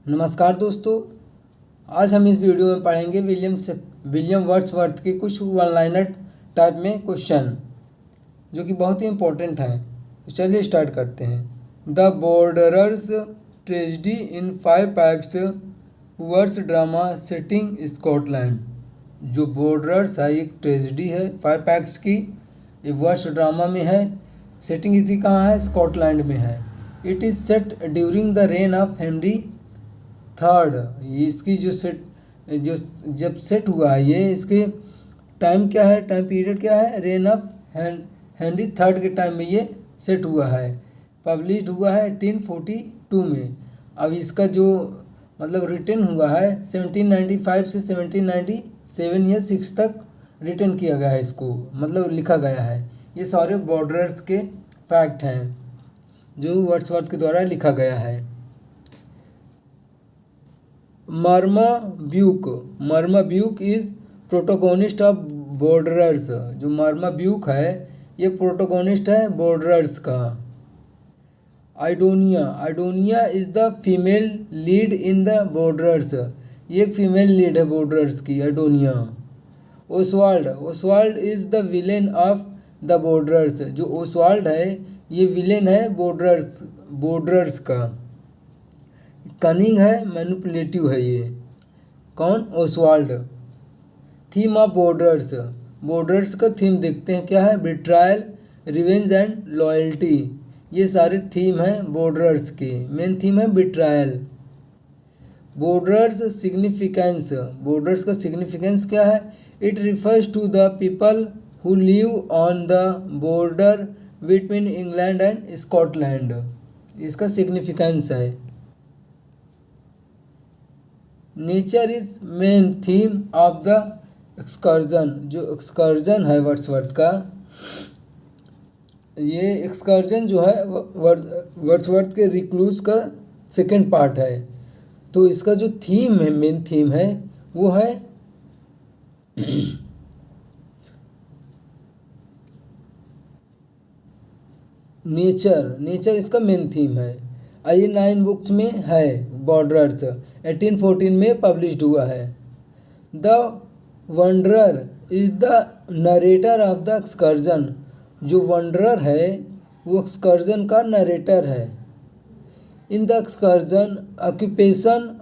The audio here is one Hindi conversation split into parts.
नमस्कार दोस्तों, आज हम इस वीडियो में पढ़ेंगे विलियम वर्ड्सवर्थ के कुछ वन लाइनर टाइप में क्वेश्चन जो कि बहुत ही इम्पोर्टेंट हैं। तो चलिए स्टार्ट करते हैं। The borderers tragedy in 5 acts words drama setting Scotland. जो बॉर्डरर्स है एक ट्रेजेडी है 5 एक्ट्स की, ये वर्ड्स ड्रामा में है। सेटिंग इसकी कहाँ है? स्कॉटलैंड में है। It is set during the rain of Henry third. ये इसकी जो जब सेट हुआ है, ये इसके टाइम क्या है, टाइम पीरियड क्या है? रेन ऑफ हेनरी थर्ड के टाइम में ये सेट हुआ है। पब्लिश हुआ है 1842 में। अब इसका जो मतलब रिटन हुआ है 1795 से 1797 या 6 तक रिटन किया गया है, इसको मतलब लिखा गया है। ये सारे बॉर्डर्स के फैक्ट हैं जो वर्ड्सवर्थ के द्वारा लिखा गया है। Marmaduke is protagonist of borderers. जो मार्माब्यूक है ये प्रोटोगोनिस्ट है बॉर्डरर्स का। Idonea is the female lead in the borderers. ये एक फीमेल लीड है बॉर्डरर्स की, Idonea. Oswald is the villain of the borderers. जो ओसवाल्ड है ये विलेन है बॉर्डरर्स का। कनिंग है, मैनिपुलेटिव है ये। कौन? ओसवाल्ड। थीम ऑफ बॉर्डर्स का थीम देखते हैं क्या है? बिट्रायल, रिवेंज एंड लॉयल्टी। ये सारे थीम हैं बॉर्डर्स के। मेन थीम है बिट्रायल। बॉर्डर्स का सिग्निफिकेंस क्या है? It refers to the people who live on the border between England and Scotland. इसका सिग्निफिकेंस है। Nature is main theme of the excursion. जो एक्सकर्जन है वर्ड्सवर्थ का, ये एक्सकर्जन जो है वर्ड्सवर्थ के रिक्लूज का सेकंड पार्ट है। तो इसका जो थीम है, मेन थीम है, वो है नेचर इसका मेन थीम है। ये 9 बुक्स में है। बॉर्डरर्स 1814 में पब्लिश्ड हुआ है। The wanderer is the narrator of the excursion. जो वंडरर है वो एक्सकर्जन का नरेटर है। In the excursion occupation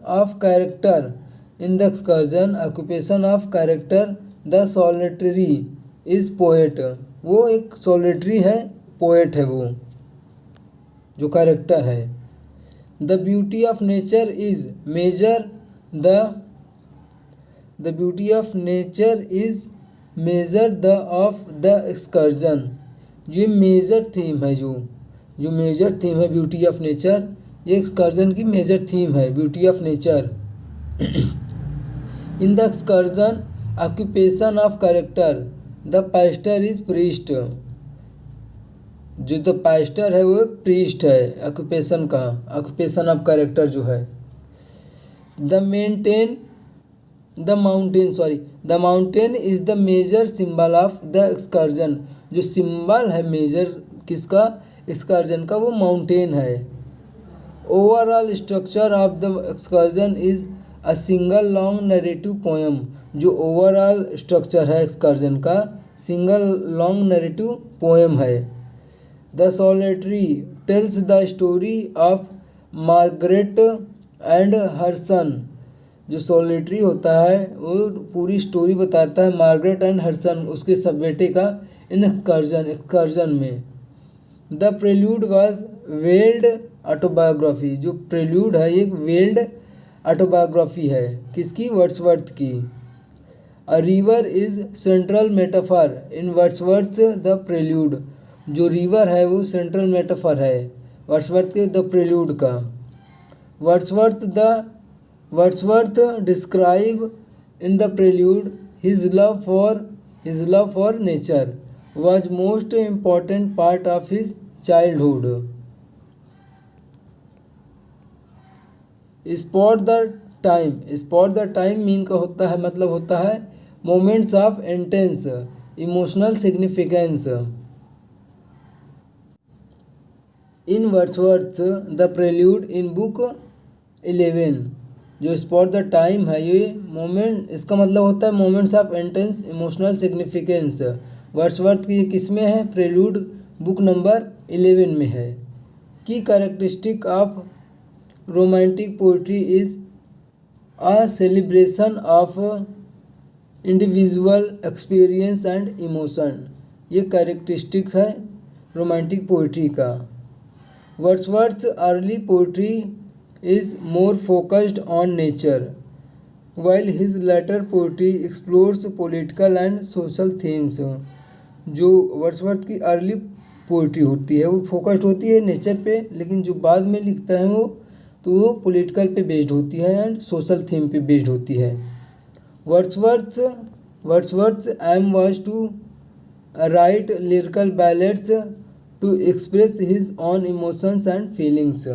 of character the solitary is poet. वो एक सॉलिटरी है, पोएट है वो जो कैरेक्टर है। The beauty of nature is measure the of the excursion. ये मेजर थीम है। जो मेजर थीम है ब्यूटी ऑफ नेचर, ये एक्सकर्जन की मेजर थीम है, beauty of nature. In the excursion occupation of character the pastor is priest. जो द पास्टर है वो एक प्रीस्ट है ऑक्यूपेशन का, ऑक्यूपेशन ऑफ कैरेक्टर जो है। The mountain is the major symbol of the excursion. जो सिंबल है मेजर किसका? एक्सकर्जन का, वो माउंटेन है। Overall structure of the excursion is a single long narrative poem. जो ओवरऑल स्ट्रक्चर है एक्सकर्जन का, सिंगल लॉन्ग नरेटिव पोएम है। The solitary tells the story of Margaret and her son. जो सॉलिटरी होता है वो पूरी स्टोरी बताता है मार्गरेट एंड हर सन, उसके सब बेटे का, इन एक्सकर्जन में। The prelude was weld autobiography. जो प्रेल्यूड है एक वेल्ड ऑटोबायोग्राफी है। किसकी? वर्ड्सवर्थ की। A river is central metaphor in Wordsworth the prelude. जो रिवर है वो सेंट्रल मेटाफर है वर्ड्सवर्थ के द प्रेल्यूड का। Wordsworth describe in the prelude his love for nature was most important part of his childhood. Spot the time mean का होता है, मतलब होता है moments of intense emotional significance. In Wordsworth's The Prelude in book 11 जो स्पॉट द टाइम है, ये मोमेंट, इसका मतलब होता है moments of intense emotional significance. Wordsworth की किस में है? प्रेल्यूड बुक नंबर 11 में है। Key characteristic of romantic poetry is a celebration of individual experience and emotion. ये कैरेक्टरिस्टिक्स है रोमांटिक पोइट्री का। Wordsworth's early poetry is more focused on nature, while his later poetry explores political and social themes। जो वर्ड्सवर्थ की अर्ली पोइट्री होती है वो फोकस्ड होती है नेचर पे, लेकिन जो बाद में लिखता है वो पॉलिटिकल पे बेस्ड होती है एंड सोशल थीम पे बेस्ड होती है। Wordsworth aim was to write lyrical ballads to express his own emotions and feelings.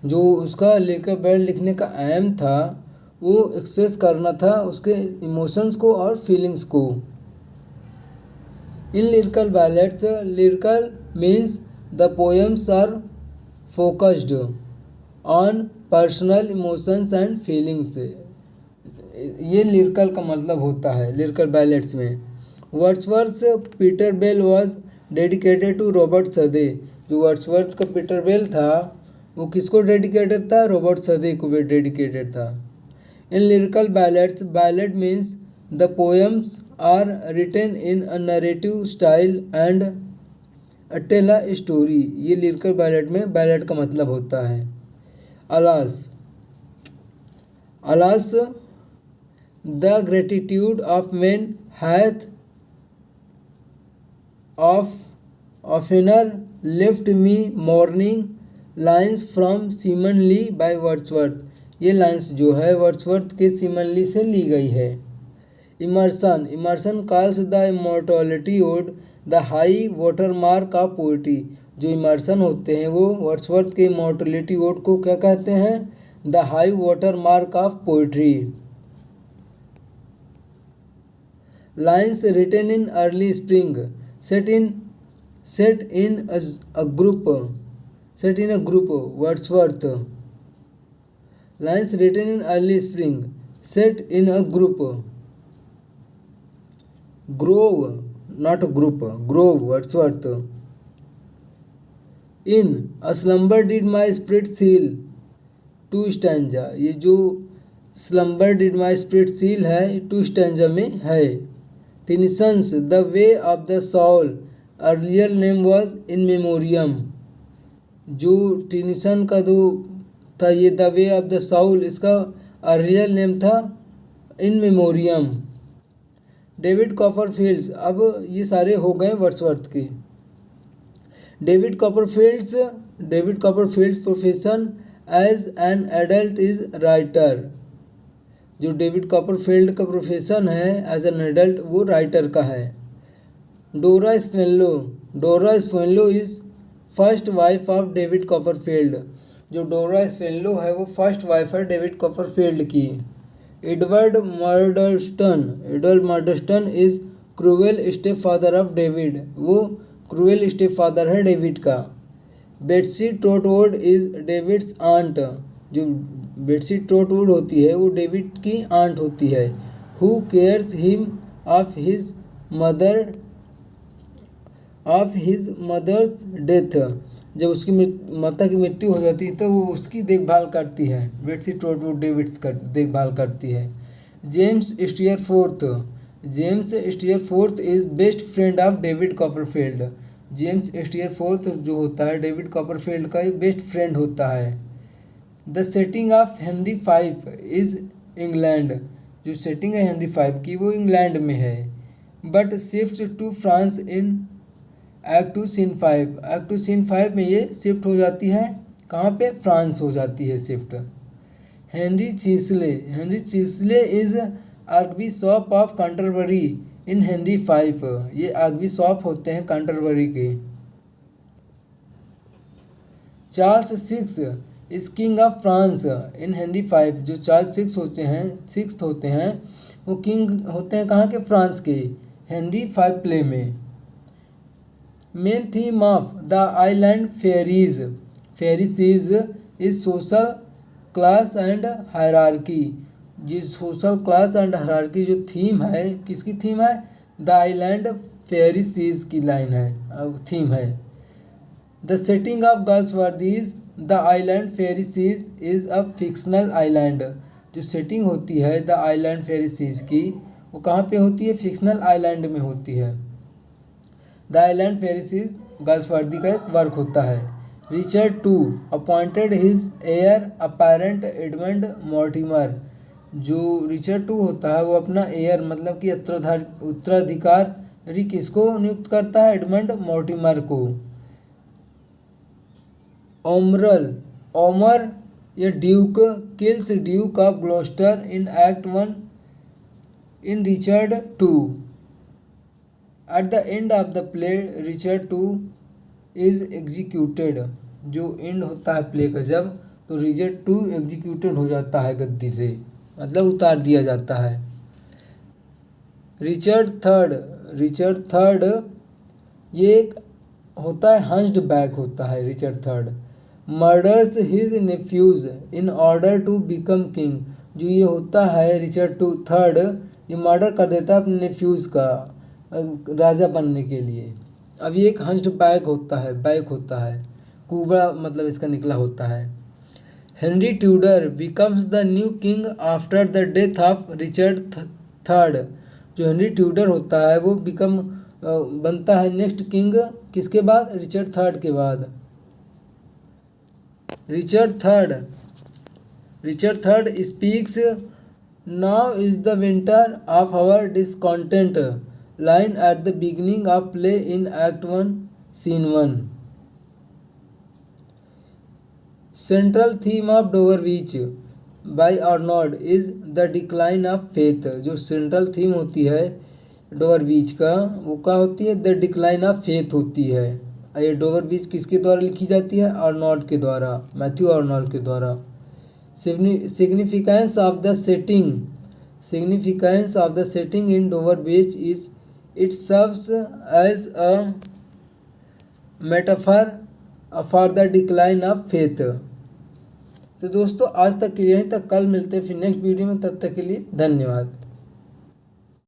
जो उसका लिरिकल बैलेट लिखने का एम था वो एक्सप्रेस करना था उसके इमोशंस को और फीलिंग्स को। In lyrical ballads, lyrical means the poems are focused on personal emotions and feelings. ये लिरिकल का मतलब होता है लिरिकल बैलेट्स में। Wordsworth Peter Bell was dedicated to Robert Southey. जो वर्ड्सवर्थ का पीटर बेल था वो किसको डेडिकेटेड था? रॉबर्ट सदे को भी डेडिकेटेड था। In lyrical ballads, ballad means the poems are written in a narrative style and tell a story. ये लिरिकल बैलेट में बैलेट का मतलब होता है। Alas, alas the gratitude of man hath oftener left me mourning. Lines from Simon Lee by Wordsworth. ये लाइन्स जो है वर्ड्सवर्थ के सीमन ली से ली गई है। Emerson, Emerson calls the immortality ode the high water mark of poetry. जो इमर्सन होते हैं वो वर्ड्सवर्थ के इमॉर्टैलिटी ओड को क्या कहते हैं? The high water mark of poetry. Lines written in early spring, set in a group, Wordsworth। Lines written in early spring, set in a group, grove, not a group, grove, Wordsworth। In a slumber did my spirit seal, 2 stanza। ये जो slumber did my spirit seal है 2 stanza में है। Tennyson's The Way of the Soul, earlier name was In Memoriam। जो टेनिसन का जो था ये the way of the Saul, इसका अर्लियर नेम था इन मेमोरियम। डेविड कॉपरफील्ड्स, अब ये सारे हो गए वर्ड्सवर्थ के। David Copperfield's profession as an adult is writer. जो डेविड कॉपरफील्ड का प्रोफेशन है एज एन एडल्ट वो राइटर का है। Dora Spenlow is first wife of David Copperfield. जो डोरा स्पेनलो है वो फर्स्ट वाइफ है डेविड कॉपरफील्ड की। Edward Murdstone is cruel stepfather of David. वो क्रूएल स्टेप फादर है डेविड का। Betsey Trotwood is David's aunt. जो बेट्सी ट्रोटवुड होती है वो डेविड की आंट होती है। Who cares him of his mother's death. जब उसकी माता की मृत्यु हो जाती है तो वो उसकी देखभाल करती है। बेट्सी ट्रोटवुड डेविड्स का देखभाल करती है। James Steerforth is best friend of David Copperfield. James Steerforth जो होता है डेविड कॉपरफील्ड का बेस्ट फ्रेंड होता है। The setting of Henry V is England. जो सेटिंग है हेनरी V की वो इंग्लैंड में है, but shift to France in act 2 scene 5। Act 2 scene 5 में ये शिफ्ट हो जाती है, कहाँ पे? फ्रांस हो जाती है shift. Henry Chichele is archbishop of Canterbury in Henry V। ये आर्कबिशप होते हैं कैंटरबरी के। Charles VI is king of France in Henry V। जो चार्ल्स सिक्स होते हैं वो किंग होते हैं कहाँ के? फ्रांस के, हेनरी V प्ले में। Main theme of the island fairies is social class and hierarchy, जिस सोशल क्लास एंड हायरार्की जो थीम है, किसकी थीम है? द आइलैंड फेरी सीज की लाइन है, थीम है। द सेटिंग ऑफ गर्ल्स वर्दीज the island Pheri seize is a fictional island. जो सेटिंग होती है द आइलैंड फेरी सीज की, वो कहाँ पे होती है? फिक्शनल आइलैंड में होती है। The island Pheri sees girls वर्दी का एक वर्क होता है। Richard two appointed his heir apparent Edmund Mortimer. जो रिचर्ड टू होता है वो अपना एयर मतलब कि उत्तराधिकारी किसको नियुक्त करता है? एडमंड मॉर्टिमर को। ओमर या duke kills duke of Gloucester in act 1 in Richard two. At the end of the play Richard two is executed. जो एंड होता है प्ले का जब, तो रिचर्ड टू एग्जीक्यूटेड हो जाता है गद्दी से, मतलब उतार दिया जाता है। रिचर्ड थर्ड ये एक होता है हंस्ड बैक होता है। Richard third murders his nephews in order to become king. जो ये होता है रिचर्ड टू थर्ड, ये मर्डर कर देता है अपने नेफ्यूज का राजा बनने के लिए। अब ये एक हंस्ड बैक होता है, कुबड़ा मतलब इसका निकला होता है। Henry Tudor becomes the new king after the death of Richard third. जो हेनरी ट्यूडर होता है वो बनता है नेक्स्ट किंग किसके बाद? रिचर्ड थर्ड के बाद। Richard third speaks now is the winter of our discontent line at the beginning of play in act 1 scene 1। Central theme of Dover beach by Arnold is the decline of faith. जो सेंट्रल थीम होती है डोवर बीच का, वो क्या होती है? द डिक्लाइन ऑफ फेथ होती है। ये डोवर बीच किसके द्वारा लिखी जाती है? आर्नोल्ड के द्वारा, मैथ्यू आर्नोल्ड के द्वारा। Significance of the setting in Dover beach is it serves as a metaphor for the decline of faith. तो दोस्तों आज तक के लिए यहीं तक, कल मिलते हैं फिर नेक्स्ट वीडियो में, तब तक के लिए धन्यवाद।